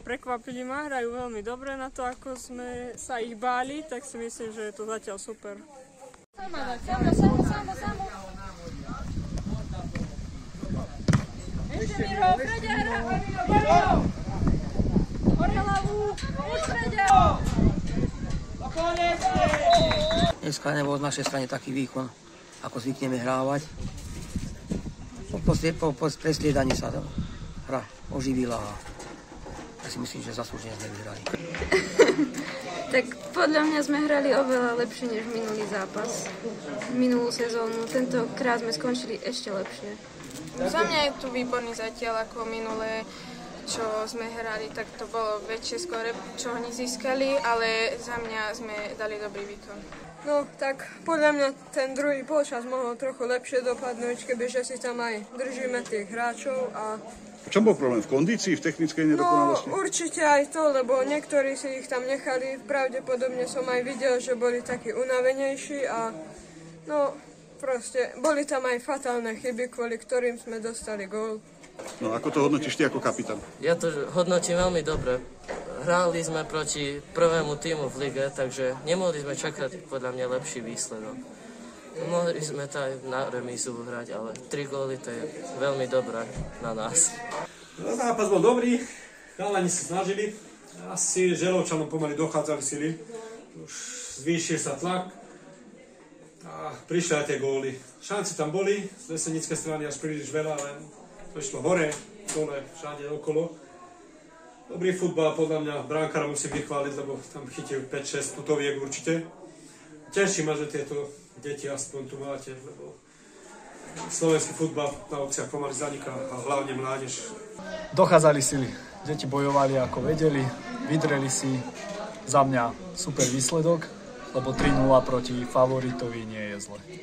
Prekvapili ma, hrajú veľmi dobre na to, ako sme sa ich báli, tak si myslím, že je to zatiaľ super. Samo. Ešte Miro, Fredia, hore hlavu, Fredia! Dneska nebol z našej strany taký výkon, ako zvykneme hrávať. Po presliedaní sa hra oživila a ja si myslím, že zaslúžene sme vyhrali. Tak podľa mňa sme hrali oveľa lepšie než minulý zápas. Minulú sezónu, tentokrát sme skončili ešte lepšie. Za mňa je tu výborný zatiaľ ako minulé, čo sme hrali, tak to bolo väčšie skore, čo oni získali, ale za mňa sme dali dobrý výkon. No, tak podľa mňa ten druhý polčas mohol trochu lepšie dopadnúť, kebyže si tam aj držíme tých hráčov a... V čom bol problém? V kondícii, v technickej nedokonalosti? No, určite aj to, lebo niektorí si ich tam nechali. Pravdepodobne som aj videl, že boli takí unavenejší a no, proste boli tam aj fatálne chyby, kvôli ktorým sme dostali gól. No, ako to hodnotíš ty ako kapitán? Ja to hodnotím veľmi dobre. Hrali sme proti prvému týmu v lige, takže nemohli sme čakať podľa mňa lepší výsledok. Mohli sme to aj na remízu hrať, ale 3 góly to je veľmi dobré na nás. Zápas bol dobrý, chalani sa snažili, asi Želovčanom pomaly dochádzali sily, už zvýšil sa tlak a prišli aj tie góly. Šance tam boli, z lesenické strany až príliš veľa, ale to išlo hore, dole, všade okolo. Dobrý futbal, podľa mňa brankára musím vychváliť, lebo tam chytil 5-6 putoviek určite. Teší ma, že tieto deti aspoň tu máte, lebo slovenský futbal na obciach pomaly zaniká a hlavne mládež. Dochádzali sily, deti bojovali ako vedeli, vydreli si. Za mňa super výsledok, lebo 3-0 proti favoritovi nie je zle.